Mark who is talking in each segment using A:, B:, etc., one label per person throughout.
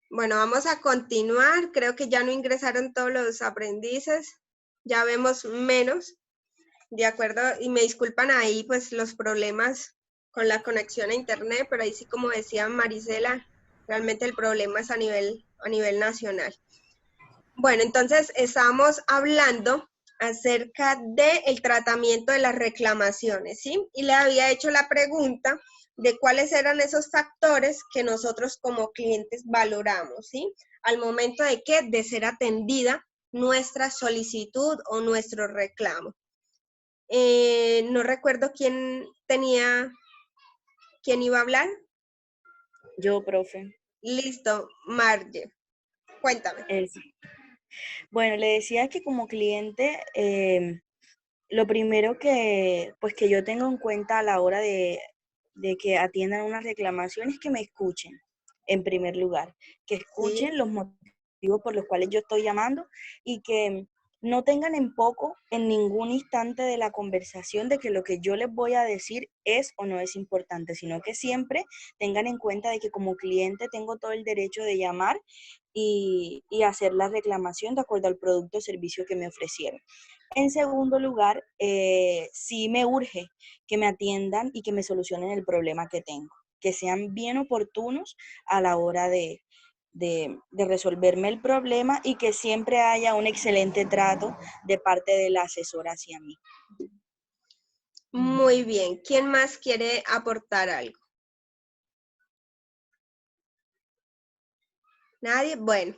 A: Bueno, vamos a continuar. Creo que ya no ingresaron todos los aprendices. Ya vemos menos. De acuerdo, y me disculpan ahí pues los problemas con la conexión a internet, pero ahí sí, como decía Marisela, realmente el problema es a nivel nacional. Bueno, entonces estamos hablando acerca del tratamiento de las reclamaciones, ¿sí? Y le había hecho la pregunta de cuáles eran esos factores que nosotros como clientes valoramos, ¿sí? Al momento de que de ser atendida nuestra solicitud o nuestro reclamo. No recuerdo quién iba a hablar.
B: Yo, profe.
A: Listo, Marge, cuéntame.
B: Sí. Bueno, le decía que como cliente, lo primero que, pues, que yo tengo en cuenta a la hora de que atiendan una reclamación es que me escuchen, en primer lugar, que
A: Sí,
B: escuchen los motivos por los cuales yo estoy llamando y que no tengan en poco en ningún instante de la conversación de que lo que yo les voy a decir es o no es importante, sino que siempre tengan en cuenta de que como cliente tengo todo el derecho de llamar y hacer la reclamación de acuerdo al producto o servicio que me ofrecieron. En segundo lugar, sí me urge que me atiendan y que me solucionen el problema que tengo, que sean bien oportunos a la hora de resolverme el problema y que siempre haya un excelente trato de parte del asesor hacia mí.
A: muy bien. ¿Quién más quiere aportar algo? ¿Nadie? Bueno,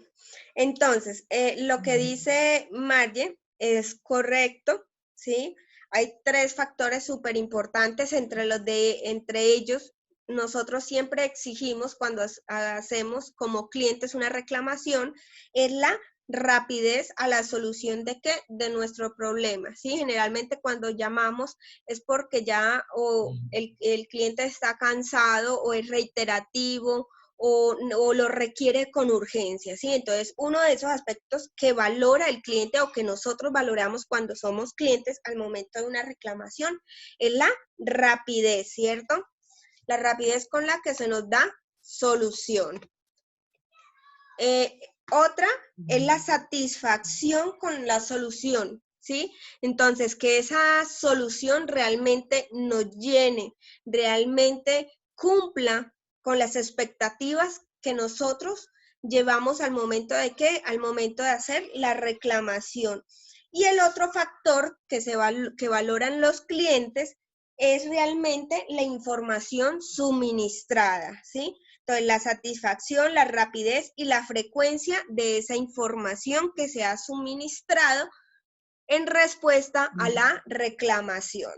A: entonces, lo que dice Marge es correcto, ¿sí? Hay tres factores súper importantes entre ellos, nosotros siempre exigimos cuando hacemos como clientes una reclamación, es la rapidez a la solución de nuestro problema, ¿sí? Generalmente cuando llamamos es porque ya o el cliente está cansado o es reiterativo o lo requiere con urgencia, ¿sí? Entonces, uno de esos aspectos que valora el cliente o que nosotros valoramos cuando somos clientes al momento de una reclamación es la rapidez, ¿cierto? La rapidez con la que se nos da solución. Otra es la satisfacción con la solución, ¿sí? Entonces, que esa solución realmente nos llene, realmente cumpla con las expectativas que nosotros llevamos al momento al momento de hacer la reclamación. Y el otro factor que valoran los clientes es realmente la información suministrada, ¿sí? Entonces, la satisfacción, la rapidez y la frecuencia de esa información que se ha suministrado en respuesta a la reclamación.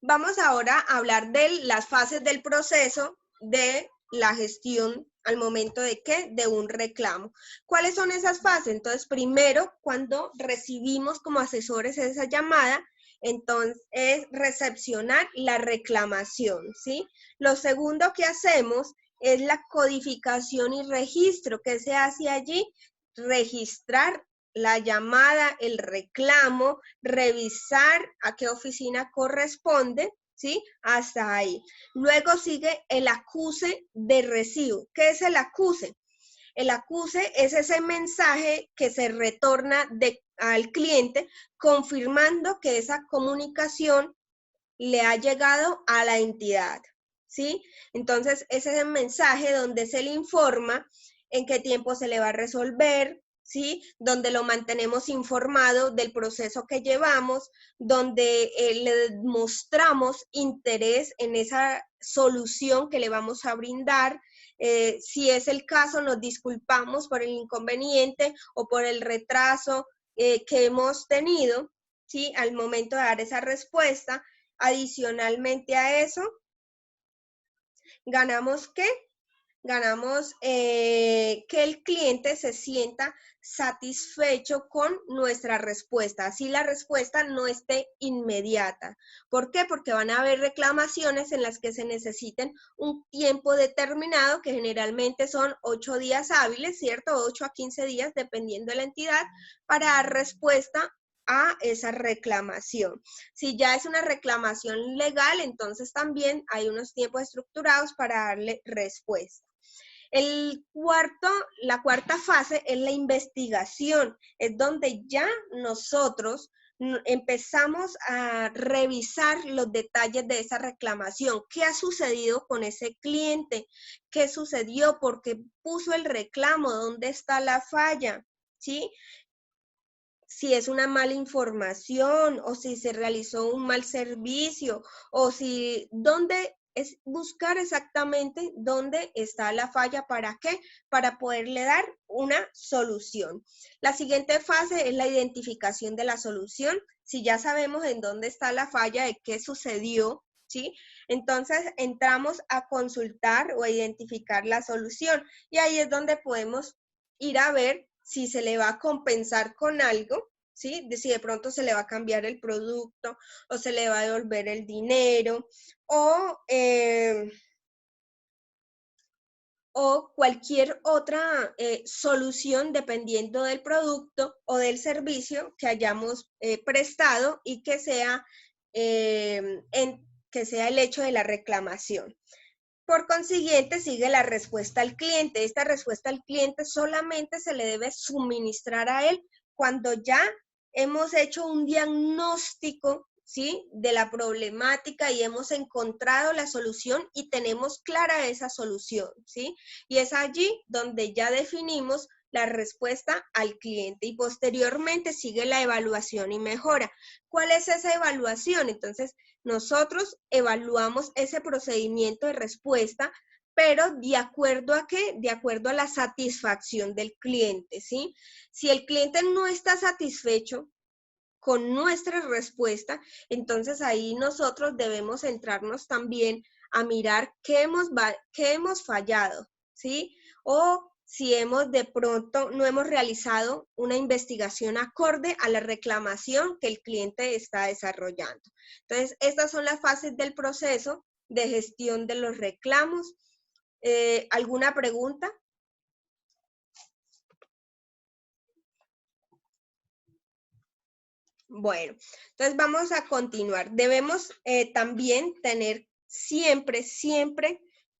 A: Vamos ahora a hablar de las fases del proceso de la gestión al momento de un reclamo. ¿Cuáles son esas fases? Entonces, primero, cuando recibimos como asesores esa llamada, entonces es recepcionar la reclamación, ¿sí? Lo segundo que hacemos es la codificación y registro. ¿Qué se hace allí? Registrar la llamada, el reclamo, revisar a qué oficina corresponde, ¿sí? Hasta ahí. Luego sigue el acuse de recibo. ¿Qué es el acuse? El acuse es ese mensaje que se retorna al cliente confirmando que esa comunicación le ha llegado a la entidad, ¿sí? Entonces, ese es el mensaje donde se le informa en qué tiempo se le va a resolver, ¿sí? Donde lo mantenemos informado del proceso que llevamos, donde le mostramos interés en esa solución que le vamos a brindar. Si es el caso, nos disculpamos por el inconveniente o por el retraso que hemos tenido, ¿sí? Al momento de dar esa respuesta. Adicionalmente a eso, ganamos ¿qué? Ganamos que el cliente se sienta satisfecho con nuestra respuesta, así la respuesta no esté inmediata. ¿Por qué? Porque van a haber reclamaciones en las que se necesiten un tiempo determinado, que generalmente son 8 días hábiles, ¿cierto? 8 a 15 días, dependiendo de la entidad, para dar respuesta a esa reclamación. Si ya es una reclamación legal, entonces también hay unos tiempos estructurados para darle respuesta. La cuarta fase es la investigación, es donde ya nosotros empezamos a revisar los detalles de esa reclamación. ¿Qué ha sucedido con ese cliente? ¿Qué sucedió? ¿Por qué puso el reclamo? ¿Dónde está la falla? ¿Sí? Si es una mala información o si se realizó un mal servicio o si dónde es buscar exactamente dónde está la falla, ¿para qué? Para poderle dar una solución. La siguiente fase es la identificación de la solución. Si ya sabemos en dónde está la falla, de qué sucedió, ¿sí? Entonces entramos a consultar o a identificar la solución y ahí es donde podemos ir a ver si se le va a compensar con algo, ¿sí? Si de pronto se le va a cambiar el producto o se le va a devolver el dinero o cualquier otra solución dependiendo del producto o del servicio que hayamos prestado y que sea el hecho de la reclamación. Por consiguiente, sigue la respuesta al cliente. Esta respuesta al cliente solamente se le debe suministrar a él cuando ya hemos hecho un diagnóstico, ¿sí?, de la problemática y hemos encontrado la solución y tenemos clara esa solución, ¿sí? Y es allí donde ya definimos la respuesta al cliente y posteriormente sigue la evaluación y mejora. ¿Cuál es esa evaluación? Entonces, nosotros evaluamos ese procedimiento de respuesta, pero ¿de acuerdo a qué? De acuerdo a la satisfacción del cliente, ¿sí? Si el cliente no está satisfecho con nuestra respuesta, entonces ahí nosotros debemos centrarnos también a mirar qué hemos fallado, ¿sí? O si de pronto no hemos realizado una investigación acorde a la reclamación que el cliente está desarrollando. Entonces, estas son las fases del proceso de gestión de los reclamos. ¿Alguna pregunta? Bueno, entonces vamos a continuar. Debemos también tener siempre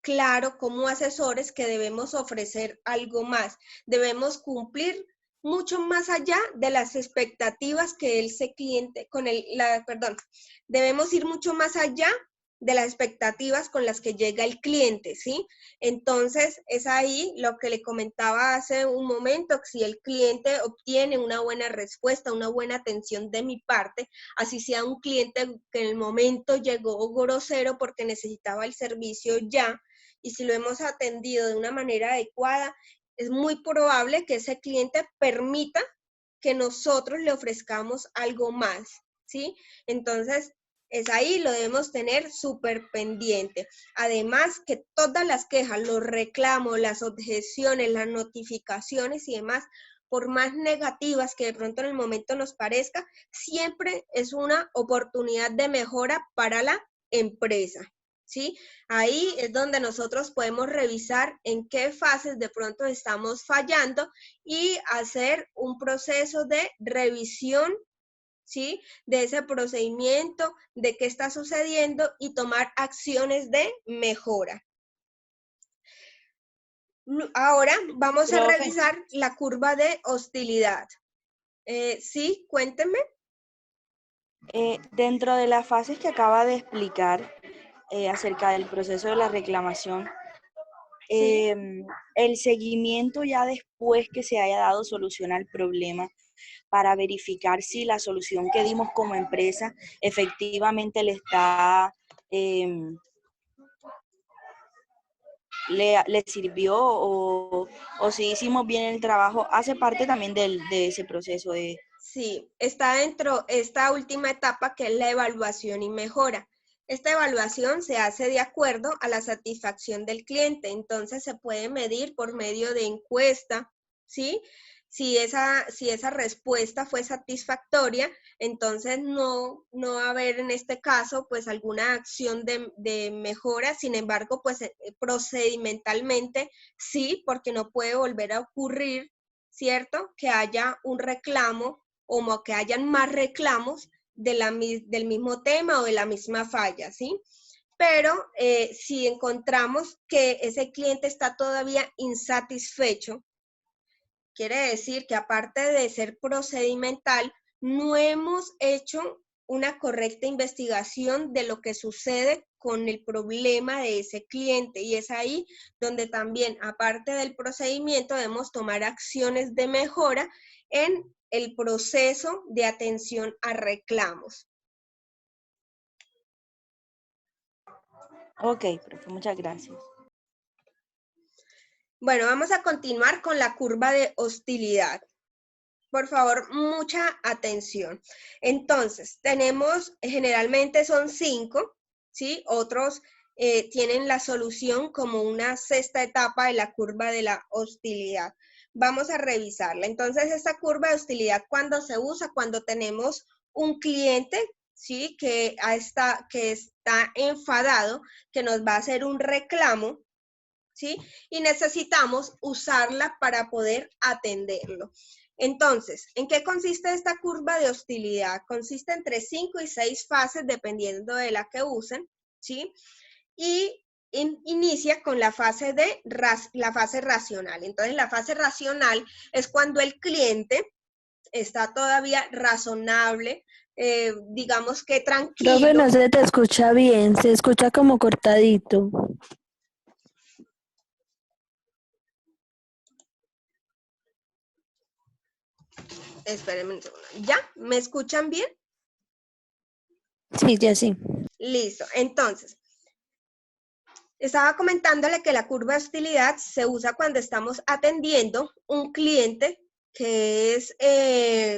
A: claro como asesores que debemos ofrecer algo más. Debemos cumplir mucho más allá de las expectativas que ese cliente, debemos ir mucho más allá de las expectativas con las que llega el cliente, ¿sí? Entonces, es ahí lo que le comentaba hace un momento, que si el cliente obtiene una buena respuesta, una buena atención de mi parte, así sea un cliente que en el momento llegó grosero porque necesitaba el servicio ya, y si lo hemos atendido de una manera adecuada, es muy probable que ese cliente permita que nosotros le ofrezcamos algo más, ¿sí? Entonces, es ahí, lo debemos tener súper pendiente. Además, que todas las quejas, los reclamos, las objeciones, las notificaciones y demás, por más negativas que de pronto en el momento nos parezca, siempre es una oportunidad de mejora para la empresa, ¿sí? Ahí es donde nosotros podemos revisar en qué fases de pronto estamos fallando y hacer un proceso de revisión, ¿sí?, de ese procedimiento, de qué está sucediendo y tomar acciones de mejora. Ahora vamos a revisar la curva de hostilidad. Sí, cuéntenme.
B: Dentro de las fases que acaba de explicar acerca del proceso de la reclamación,
A: Sí.
B: el seguimiento ya después que se haya dado solución al problema, para verificar si la solución que dimos como empresa efectivamente le sirvió o si hicimos bien el trabajo, hace parte también de ese proceso de...
A: Sí, está dentro esta última etapa que es la evaluación y mejora. Esta evaluación se hace de acuerdo a la satisfacción del cliente, entonces se puede medir por medio de encuesta, ¿sí? Si esa respuesta fue satisfactoria, entonces no va a haber en este caso pues alguna acción de mejora, sin embargo pues procedimentalmente sí, porque no puede volver a ocurrir, ¿cierto?, que haya un reclamo o que hayan más reclamos del mismo tema o de la misma falla, ¿sí? Pero si encontramos que ese cliente está todavía insatisfecho, quiere decir que aparte de ser procedimental, no hemos hecho una correcta investigación de lo que sucede con el problema de ese cliente, y es ahí donde también, aparte del procedimiento, debemos tomar acciones de mejora en el proceso de atención a reclamos.
B: Ok, profe, muchas gracias.
A: Bueno, vamos a continuar con la curva de hostilidad. Por favor, mucha atención. Entonces, tenemos, generalmente son 5, ¿sí? Otros tienen la solución como una sexta etapa de la curva de la hostilidad. Vamos a revisarla. Entonces, esta curva de hostilidad, ¿cuándo se usa? Cuando tenemos un cliente, ¿sí? Que está enfadado, que nos va a hacer un reclamo, ¿sí? Y necesitamos usarla para poder atenderlo. Entonces, ¿en qué consiste esta curva de hostilidad? Consiste entre 5 y 6 fases, dependiendo de la que usen, ¿sí? Y inicia con la fase racional. Entonces, la fase racional es cuando el cliente está todavía razonable, digamos que tranquilo.
C: Profe, no se te escucha bien, se escucha como cortadito.
A: Espérenme un segundo. ¿Ya? ¿Me escuchan bien?
C: Sí, ya sí.
A: Listo. Entonces, estaba comentándole que la curva de hostilidad se usa cuando estamos atendiendo un cliente que es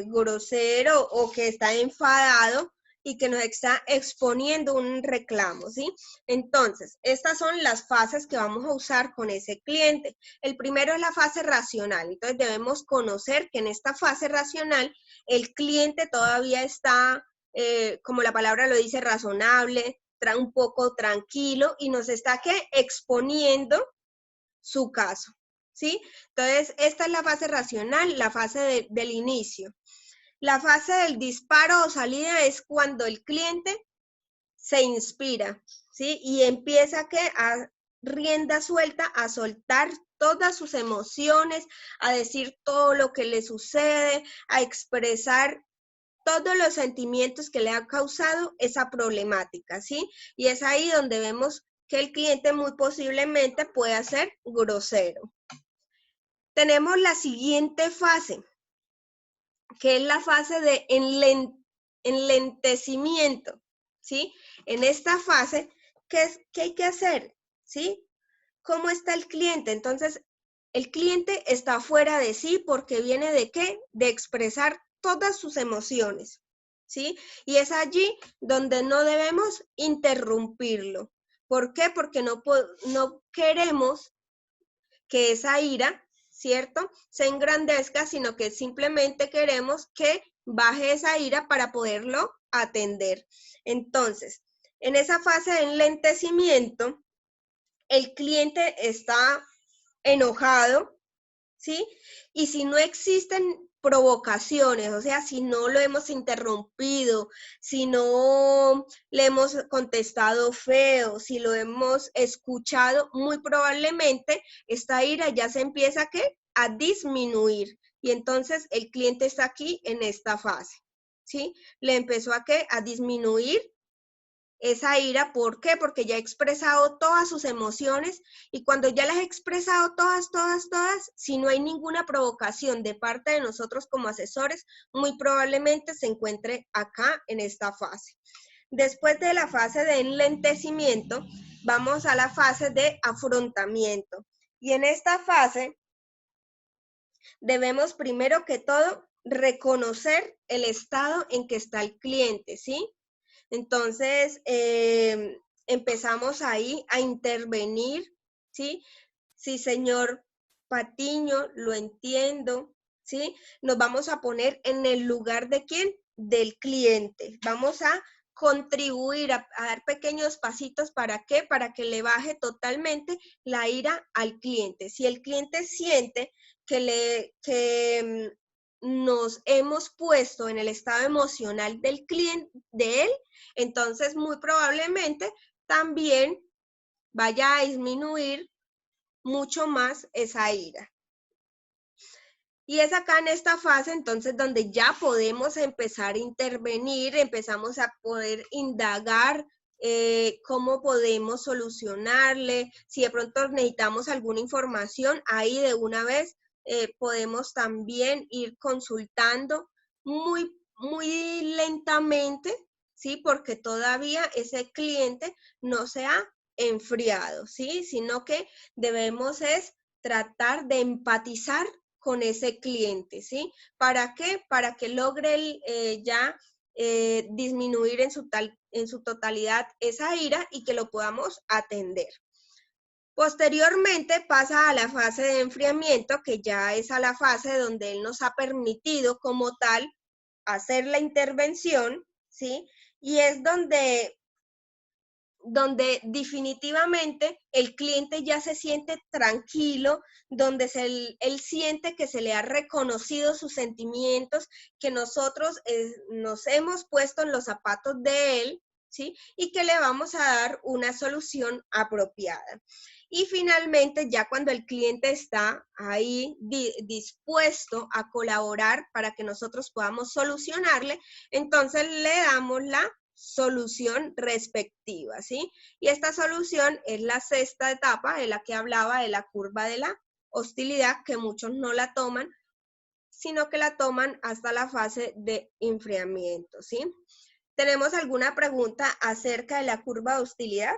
A: grosero o que está enfadado y que nos está exponiendo un reclamo, ¿sí? Entonces, estas son las fases que vamos a usar con ese cliente. El primero es la fase racional. Entonces, debemos conocer que en esta fase racional el cliente todavía está, como la palabra lo dice, razonable, un poco tranquilo y nos está exponiendo su caso, ¿sí? Entonces, esta es la fase racional, la fase del inicio. La fase del disparo o salida es cuando el cliente se inspira, ¿sí? Y empieza a rienda suelta a soltar todas sus emociones, a decir todo lo que le sucede, a expresar todos los sentimientos que le ha causado esa problemática, ¿sí? Y es ahí donde vemos que el cliente muy posiblemente pueda ser grosero. Tenemos la siguiente fase, que es la fase de enlentecimiento, ¿sí? En esta fase, ¿qué hay que hacer? ¿Sí? ¿Cómo está el cliente? Entonces, el cliente está fuera de sí porque viene ¿de qué? De expresar todas sus emociones, ¿sí? Y es allí donde no debemos interrumpirlo. ¿Por qué? Porque no queremos que esa ira, ¿cierto?, se engrandezca, sino que simplemente queremos que baje esa ira para poderlo atender. Entonces, en esa fase de enlentecimiento, el cliente está enojado, ¿sí? Y si no existen provocaciones, o sea, si no lo hemos interrumpido, si no le hemos contestado feo, si lo hemos escuchado, muy probablemente esta ira ya se empieza a disminuir. Y entonces el cliente está aquí en esta fase, ¿sí? Le empezó a disminuir esa ira. ¿Por qué? Porque ya ha expresado todas sus emociones, y cuando ya las ha expresado todas, si no hay ninguna provocación de parte de nosotros como asesores, muy probablemente se encuentre acá en esta fase. Después de la fase de enlentecimiento, vamos a la fase de afrontamiento. Y en esta fase debemos primero que todo reconocer el estado en que está el cliente, ¿sí? Entonces, empezamos ahí a intervenir, ¿sí? Sí, señor Patiño, lo entiendo, ¿sí? Nos vamos a poner en el lugar de ¿quién? Del cliente. Vamos a contribuir, a dar pequeños pasitos. ¿Para qué? Para que le baje totalmente la ira al cliente. Si el cliente siente que nos hemos puesto en el estado emocional del cliente, de él, entonces muy probablemente también vaya a disminuir mucho más esa ira. Y es acá en esta fase entonces donde ya podemos empezar a intervenir, empezamos a poder indagar cómo podemos solucionarle, si de pronto necesitamos alguna información, ahí de una vez podemos también ir consultando muy lentamente, ¿sí? Porque todavía ese cliente no se ha enfriado, ¿sí? Sino que debemos es tratar de empatizar con ese cliente, ¿sí? ¿Para qué? Para que logre disminuir en su totalidad esa ira y que lo podamos atender. Posteriormente pasa a la fase de enfriamiento, que ya es a la fase donde él nos ha permitido como tal hacer la intervención, ¿sí? Y es donde definitivamente el cliente ya se siente tranquilo, donde él siente que se le ha reconocido sus sentimientos, que nosotros nos hemos puesto en los zapatos de él, ¿sí? Y que le vamos a dar una solución apropiada. Y finalmente, ya cuando el cliente está ahí dispuesto a colaborar para que nosotros podamos solucionarle, entonces le damos la solución respectiva, ¿sí? Y esta solución es la sexta etapa de la que hablaba, de la curva de la hostilidad, que muchos no la toman, sino que la toman hasta la fase de enfriamiento, ¿sí? ¿Tenemos alguna pregunta acerca de la curva de hostilidad?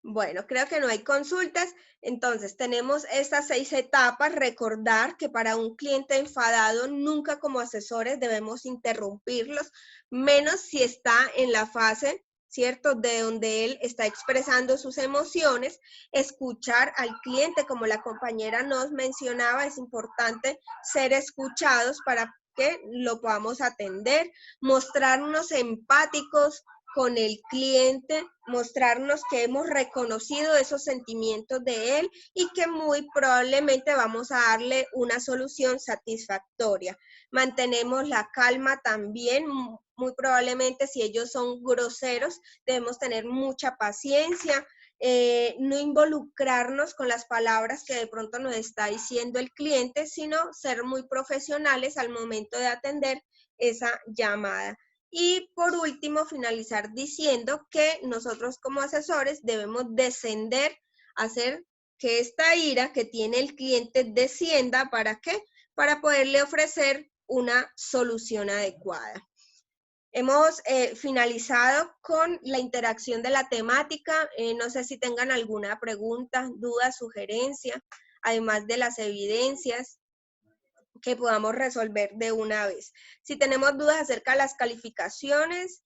A: Bueno, creo que no hay consultas. Entonces, tenemos estas 6 etapas. Recordar que para un cliente enfadado, nunca como asesores debemos interrumpirlos, menos si está en la fase, ¿cierto?, de donde él está expresando sus emociones. Escuchar al cliente, como la compañera nos mencionaba, es importante ser escuchados para que lo podamos atender, mostrarnos empáticos con el cliente, mostrarnos que hemos reconocido esos sentimientos de él y que muy probablemente vamos a darle una solución satisfactoria. Mantenemos la calma también, muy probablemente si ellos son groseros, debemos tener mucha paciencia, no involucrarnos con las palabras que de pronto nos está diciendo el cliente, sino ser muy profesionales al momento de atender esa llamada. Y por último, finalizar diciendo que nosotros como asesores debemos descender, hacer que esta ira que tiene el cliente descienda. ¿Para qué? Para poderle ofrecer una solución adecuada. Hemos finalizado con la interacción de la temática. No sé si tengan alguna pregunta, duda, sugerencia, además de las evidencias que podamos resolver de una vez. Si tenemos dudas acerca de las calificaciones,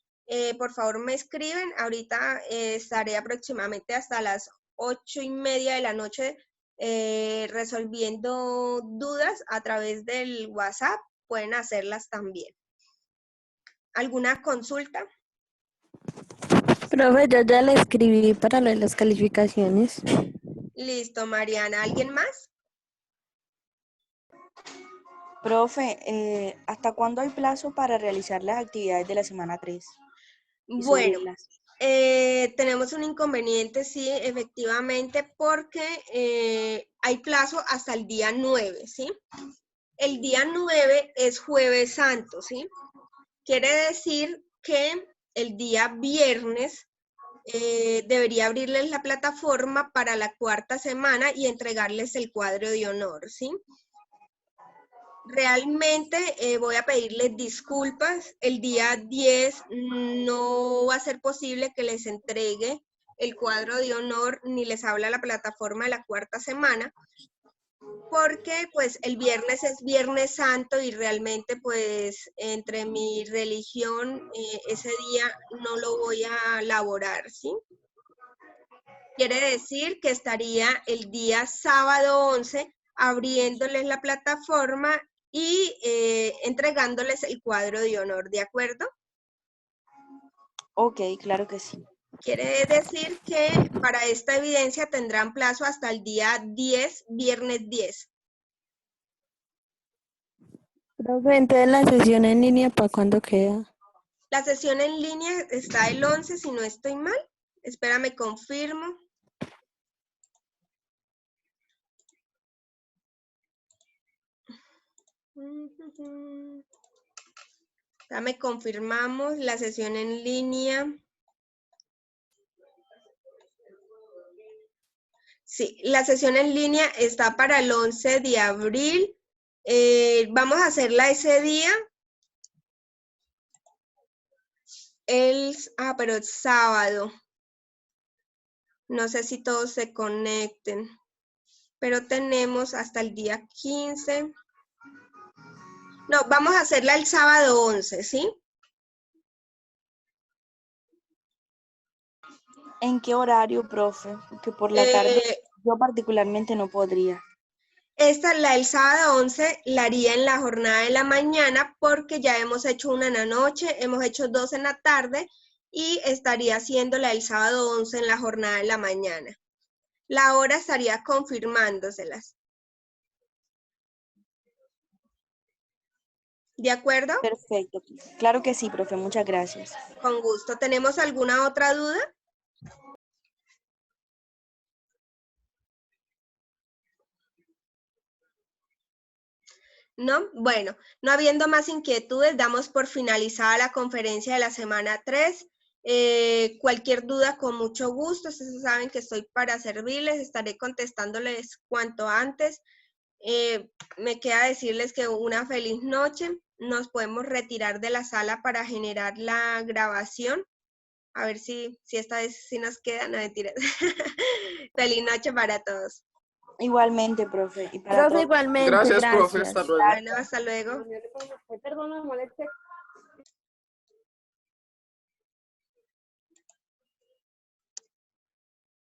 A: por favor me escriben. Ahorita estaré aproximadamente hasta las 8:30 de la noche resolviendo dudas a través del WhatsApp. Pueden hacerlas también. ¿Alguna consulta?
C: Profe, yo ya le escribí para lo de las calificaciones.
A: Listo, Mariana. ¿Alguien más?
B: Profe, ¿hasta cuándo hay plazo para realizar las actividades de la semana 3 y
A: Bueno,
B: subirlas?
A: tenemos un inconveniente, sí, efectivamente, porque hay plazo hasta el día 9, ¿sí? El día 9 es Jueves Santo, ¿sí? Quiere decir que el día viernes debería abrirles la plataforma para la cuarta semana y entregarles el cuadro de honor, ¿sí? Realmente voy a pedirles disculpas. El día 10 no va a ser posible que les entregue el cuadro de honor ni les habla la plataforma de la cuarta semana, porque pues el viernes es Viernes Santo y realmente pues entre mi religión ese día no lo voy a laborar, ¿sí? Quiere decir que estaría el día sábado 11 abriéndoles la plataforma y entregándoles el cuadro de honor, ¿de acuerdo?
B: Ok, claro que sí.
A: Quiere decir que para esta evidencia tendrán plazo hasta el día 10, viernes 10.
C: Profe, entonces la sesión en línea, ¿para cuándo queda?
A: La sesión en línea está el 11, si no estoy mal. Espérame, confirmo. Dame, confirmamos la sesión en línea. Sí, la sesión en línea está para el 11 de abril. Vamos a hacerla ese día. Pero es sábado. No sé si todos se conecten. Pero tenemos hasta el día 15. No, vamos a hacerla el sábado 11, ¿sí?
B: ¿En qué horario, profe? Porque por la tarde yo particularmente no podría.
A: Esta, la del sábado 11, la haría en la jornada de la mañana porque ya hemos hecho una en la noche, hemos hecho 2 en la tarde y estaría haciendo la del sábado 11 en la jornada de la mañana. La hora estaría confirmándoselas. ¿De acuerdo?
B: Perfecto. Claro que sí, profe. Muchas gracias.
A: Con gusto. ¿Tenemos alguna otra duda? ¿No? Bueno, no habiendo más inquietudes, damos por finalizada la conferencia de la semana 3. Cualquier duda, con mucho gusto. Ustedes saben que estoy para servirles, estaré contestándoles cuanto antes. Me queda decirles que una feliz noche. Nos podemos retirar de la sala para generar la grabación. A ver si esta vez sí nos queda, no mentiras. Feliz noche para todos.
B: Igualmente, profe. Y para
C: Profe,
B: todos.
C: igualmente,
D: Gracias, profe. Hasta
C: gracias.
D: luego.
A: Bueno, hasta luego.
C: Perdón, me moleste.